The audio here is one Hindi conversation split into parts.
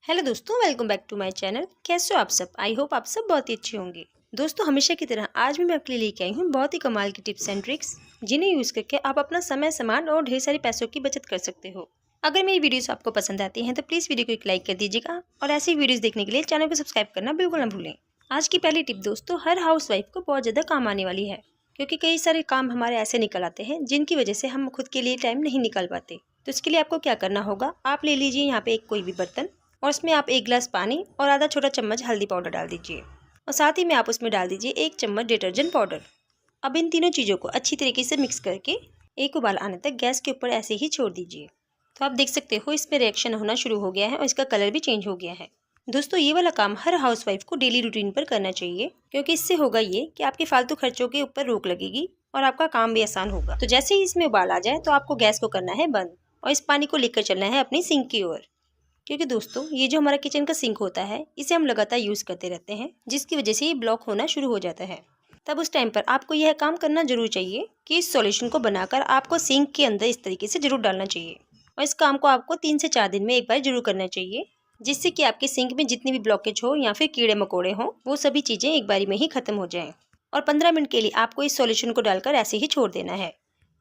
हेलो दोस्तों, welcome back to my channel. कैसे हो आप सब? आई होप आप सब बहुत ही अच्छे होंगे। दोस्तों, हमेशा की तरह आज भी मैं आपके लिए लेके आई हूँ बहुत ही कमाल की टिप्स एंड ट्रिक्स, जिन्हें यूज़ करके आप अपना समय, सामान और ढेर सारे पैसों की बचत कर सकते हो। अगर मेरी वीडियोस आपको पसंद आती हैं तो प्लीज़ वीडियो को एक लाइक कर दीजिएगा और ऐसी वीडियोज़ देखने के लिए चैनल को सब्सक्राइब करना बिल्कुल ना भूलें। आज की पहली टिप दोस्तों हर हाउस वाइफ को बहुत ज़्यादा काम आने वाली है, क्योंकि कई सारे काम हमारे ऐसे निकल आते हैं जिनकी वजह से हम खुद के लिए टाइम नहीं निकाल पाते। तो इसके लिए आपको क्या करना होगा, आप ले लीजिए यहाँ पे एक कोई भी बर्तन और उसमें आप 1 गिलास पानी और आधा छोटा चम्मच हल्दी पाउडर डाल दीजिए और साथ ही में आप उसमें डाल दीजिए 1 चम्मच डिटर्जेंट पाउडर। अब इन तीनों चीज़ों को अच्छी तरीके से मिक्स करके एक उबाल आने तक गैस के ऊपर ऐसे ही छोड़ दीजिए। तो आप देख सकते हो इसमें रिएक्शन होना शुरू हो गया है और इसका कलर भी चेंज हो गया है। दोस्तों, ये वाला काम हर हाउसवाइफ को डेली रूटीन पर करना चाहिए, क्योंकि इससे होगा ये कि आपके फालतू खर्चों के ऊपर रोक लगेगी और आपका काम भी आसान होगा। तो जैसे ही इसमें उबाल आ जाए तो आपको गैस को करना है बंद और इस पानी को लेकर चलना है अपनी सिंक की ओर। क्योंकि दोस्तों, ये जो हमारा किचन का सिंक होता है इसे हम लगातार यूज़ करते रहते हैं, जिसकी वजह से ये ब्लॉक होना शुरू हो जाता है। तब उस टाइम पर आपको यह काम करना जरूर चाहिए कि इस सॉल्यूशन को बनाकर आपको सिंक के अंदर इस तरीके से जरूर डालना चाहिए और इस काम को आपको 3 से 4 दिन में एक बार जरूर करना चाहिए, जिससे कि आपके सिंक में जितनी भी ब्लॉकेज हो या फिर कीड़े मकोड़े हों वो सभी चीज़ें एक बारी में ही खत्म हो जाएं। और 15 मिनट के लिए आपको इस सॉल्यूशन को डालकर ऐसे ही छोड़ देना है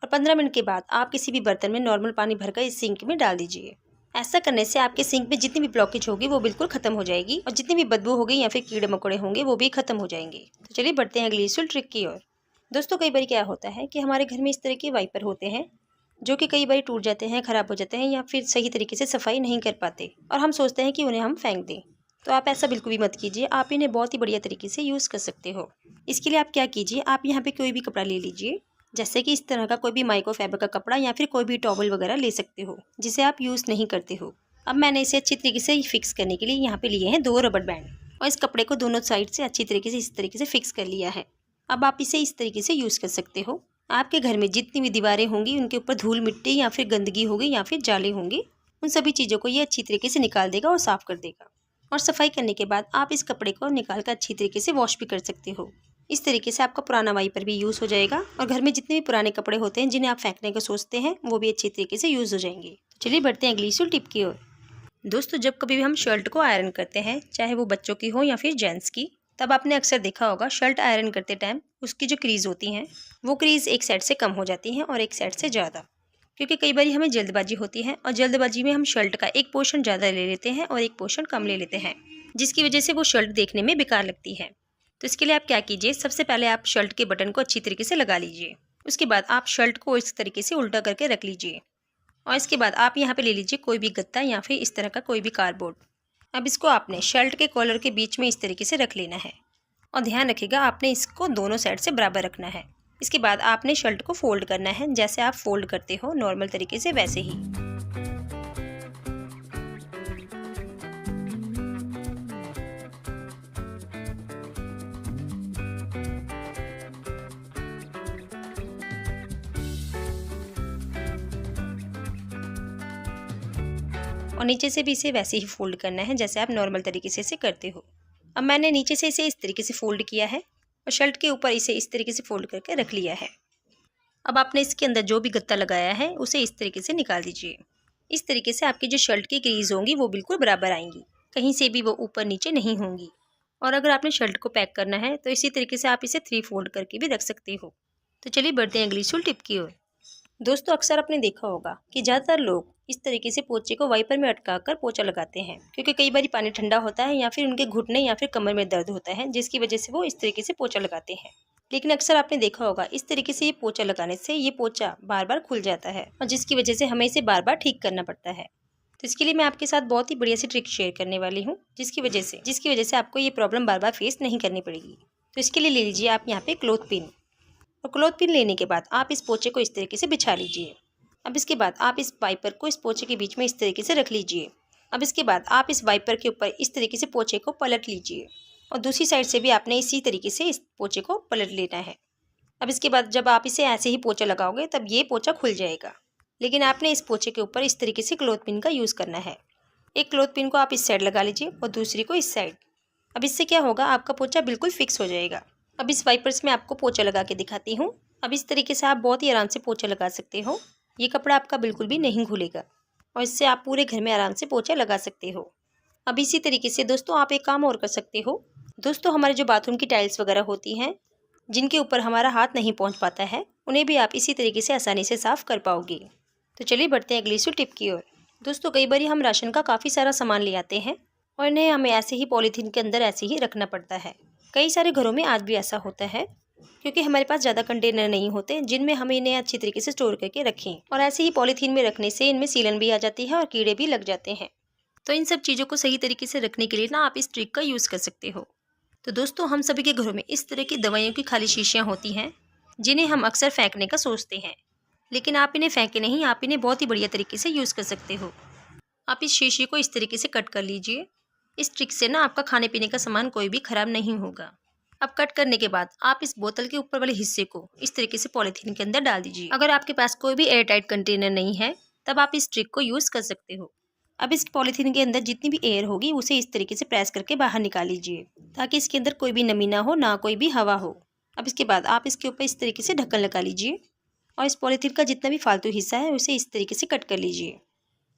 और 15 मिनट के बाद आप किसी भी बर्तन में नॉर्मल पानी भरकर इस सिंक में डाल दीजिए। ऐसा करने से आपके सिंक में जितनी भी ब्लॉकेज होगी वो बिल्कुल खत्म हो जाएगी और जितनी भी बदबू होगी या फिर कीड़े मकोड़े होंगे वो भी खत्म हो जाएंगे। तो चलिए बढ़ते हैं अगली यूजफुल ट्रिक की ओर। दोस्तों, कई बार क्या होता है कि हमारे घर में इस तरह के वाइपर होते हैं जो कि कई बार टूट जाते हैं, खराब हो जाते हैं या फिर सही तरीके से सफाई नहीं कर पाते और हम सोचते हैं कि उन्हें हम फेंक दें। तो आप ऐसा बिल्कुल भी मत कीजिए, आप इन्हें बहुत ही बढ़िया तरीके से यूज़ कर सकते हो। इसके लिए आप क्या कीजिए, आप यहाँ पे कोई भी कपड़ा ले लीजिए, जैसे कि इस तरह का कोई भी माइक्रोफाइबर का कपड़ा या फिर कोई भी टॉवल वगैरह ले सकते हो जिसे आप यूज़ नहीं करते हो। अब मैंने इसे अच्छी तरीके से फिक्स करने के लिए यहाँ पे लिए हैं 2 रबर बैंड और इस कपड़े को दोनों साइड से अच्छी तरीके से इस तरीके से फिक्स कर लिया है। अब आप इसे इस तरीके से यूज़ कर सकते हो। आपके घर में जितनी भी दीवारें होंगी उनके ऊपर धूल मिट्टी या फिर गंदगी होगी या फिर जाले होंगे, उन सभी चीज़ों को ये अच्छी तरीके से निकाल देगा और साफ़ कर देगा। और सफाई करने के बाद आप इस कपड़े को निकाल कर अच्छी तरीके से वॉश भी कर सकते हो। इस तरीके से आपका पुराना वाइपर भी यूज़ हो जाएगा और घर में जितने भी पुराने कपड़े होते हैं जिन्हें आप फेंकने को सोचते हैं वो भी अच्छी तरीके से यूज़ हो जाएंगे। तो चलिए बढ़ते हैं अगली टिप की ओर। दोस्तों, जब कभी भी हम शर्ट को आयरन करते हैं, चाहे वो बच्चों की हो या फिर जेंट्स की, तब आपने अक्सर देखा होगा शर्ट आयरन करते टाइम उसकी जो क्रीज़ होती हैं वो क्रीज़ एक साइड से कम हो जाती हैं और एक साइड से ज़्यादा, क्योंकि कई बार हमें जल्दबाजी होती है और जल्दबाजी में हम शर्ट का एक पोर्शन ज़्यादा ले लेते हैं और एक पोर्शन कम ले लेते हैं, जिसकी वजह से वो शर्ट देखने में बेकार लगती है। तो इसके लिए आप क्या कीजिए, सबसे पहले आप शर्ट के बटन को अच्छी तरीके से लगा लीजिए। उसके बाद आप शर्ट को इस तरीके से उल्टा करके रख लीजिए और इसके बाद आप यहाँ पे ले लीजिए कोई भी गत्ता या फिर इस तरह का कोई भी कार्डबोर्ड। अब इसको आपने शर्ट के कॉलर के बीच में इस तरीके से रख लेना है और ध्यान रखिएगा आपने इसको दोनों साइड से बराबर रखना है। इसके बाद आपने शर्ट को फोल्ड करना है, जैसे आप फोल्ड करते हो नॉर्मल तरीके से वैसे ही। और नीचे से भी इसे वैसे ही फोल्ड करना है जैसे आप नॉर्मल तरीके से इसे करते हो। अब मैंने नीचे से इसे इस तरीके से फोल्ड किया है और शर्ट के ऊपर इसे इस तरीके से फोल्ड करके रख लिया है। अब आपने इसके अंदर जो भी गत्ता लगाया है उसे इस तरीके से निकाल दीजिए। इस तरीके से आपकी जो शर्ट की क्रीज होंगी वो बिल्कुल बराबर आएंगी, कहीं से भी वो ऊपर नीचे नहीं होंगी। और अगर आपने शर्ट को पैक करना है तो इसी तरीके से आप इसे 3 फोल्ड करके भी रख सकते हो। तो चलिए बढ़ते हैं अगली टिप की ओर। दोस्तों, अक्सर आपने देखा होगा कि ज़्यादातर लोग इस तरीके से पोचे को वाइपर में अटका कर पोछा लगाते हैं, क्योंकि कई बार पानी ठंडा होता है या फिर उनके घुटने या फिर कमर में दर्द होता है, जिसकी वजह से वो इस तरीके से पोछा लगाते हैं। लेकिन अक्सर आपने देखा होगा इस तरीके से ये पोछा लगाने से ये पोछा बार बार खुल जाता है और जिसकी वजह से हमें इसे बार बार ठीक करना पड़ता है। तो इसके लिए मैं आपके साथ बहुत ही बढ़िया सी ट्रिक शेयर करने वाली हूँ, जिसकी वजह से आपको ये प्रॉब्लम बार बार फेस नहीं करनी पड़ेगी। तो इसके लिए ले लीजिए आप यहाँ पे क्लॉथ पिन और क्लॉथ पिन लेने के बाद आप इस पोचे को इस तरीके से बिछा लीजिए। अब इसके बाद आप इस वाइपर को इस पोचे के बीच में इस तरीके से रख लीजिए। अब इसके बाद आप इस वाइपर के ऊपर इस तरीके से पोचे को पलट लीजिए और दूसरी साइड से भी आपने इसी तरीके से इस पोचे को पलट लेना है। अब इसके बाद जब आप इसे ऐसे ही पोचा लगाओगे तब ये पोचा खुल जाएगा, लेकिन आपने इस पोचे के ऊपर इस तरीके से क्लॉथ पिन का यूज़ करना है। एक क्लॉथ पिन को आप इस साइड लगा लीजिए और दूसरी को इस साइड। अब इससे क्या होगा, आपका पोचा बिल्कुल फिक्स हो जाएगा। अब इस वाइपर्स में आपको पोचा लगा के दिखाती हूँ। अब इस तरीके से आप बहुत ही आराम से पोचा लगा सकते हो। ये कपड़ा आपका बिल्कुल भी नहीं घुलेगा और इससे आप पूरे घर में आराम से पोचा लगा सकते हो। अब इसी तरीके से दोस्तों आप एक काम और कर सकते हो। दोस्तों हमारे जो बाथरूम की टाइल्स वगैरह होती हैं, जिनके ऊपर हमारा हाथ नहीं पहुंच पाता है, उन्हें भी आप इसी तरीके से आसानी से साफ़ कर पाओगे। तो चलिए बढ़ते हैं अगली सी टिप की ओर। दोस्तों कई बार हम राशन का काफ़ी सारा सामान ले आते हैं और इन्हें हमें ऐसे ही पॉलीथीन के अंदर ऐसे ही रखना पड़ता है। कई सारे घरों में आज भी ऐसा होता है, क्योंकि हमारे पास ज़्यादा कंटेनर नहीं होते जिनमें हम इन्हें अच्छी तरीके से स्टोर करके रखें। और ऐसे ही पॉलीथीन में रखने से इनमें सीलन भी आ जाती है और कीड़े भी लग जाते हैं। तो इन सब चीज़ों को सही तरीके से रखने के लिए ना आप इस ट्रिक का यूज़ कर सकते हो। तो दोस्तों हम सभी के घरों में इस तरह की दवाइयों की खाली शीशियाँ होती हैं, जिन्हें हम अक्सर फेंकने का सोचते हैं, लेकिन आप इन्हें फेंके नहीं, आप इन्हें बहुत ही बढ़िया तरीके से यूज़ कर सकते हो। आप इस शीशे को इस तरीके से कट कर लीजिए। इस ट्रिक से ना आपका खाने पीने का सामान कोई भी खराब नहीं होगा। अब कट करने के बाद आप इस बोतल के ऊपर वाले हिस्से को इस तरीके से पॉलीथीन के अंदर डाल दीजिए। अगर आपके पास कोई भी एयर टाइट कंटेनर नहीं है, तब आप इस ट्रिक को यूज़ कर सकते हो। अब इस पॉलीथीन के अंदर जितनी भी एयर होगी उसे इस तरीके से प्रेस करके बाहर निकाल लीजिए, ताकि इसके अंदर कोई भी नमी ना हो, ना कोई भी हवा हो। अब इसके बाद आप इसके ऊपर इस तरीके से ढक्कन लगा लीजिए और इस पॉलीथीन का जितना भी फालतू हिस्सा है उसे इस तरीके से कट कर लीजिए।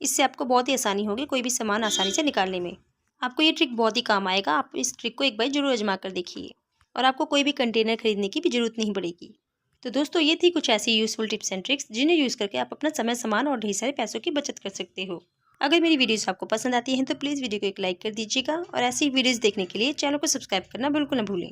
इससे आपको बहुत ही आसानी होगी कोई भी सामान आसानी से निकालने में। आपको ये ट्रिक बहुत ही काम आएगा। आप इस ट्रिक को एक बार जरूर आजमा कर देखिए और आपको कोई भी कंटेनर खरीदने की भी जरूरत नहीं पड़ेगी। तो दोस्तों ये थी कुछ ऐसी यूज़फुल टिप्स एंड ट्रिक्स जिन्हें यूज़ करके आप अपना समय, सामान और ढेर सारे पैसों की बचत कर सकते हो। अगर मेरी वीडियोस आपको पसंद आती हैं तो प्लीज़ वीडियो को एक लाइक कर दीजिएगा और ऐसी वीडियोस देखने के लिए चैनल को सब्सक्राइब करना बिल्कुल न भूलें।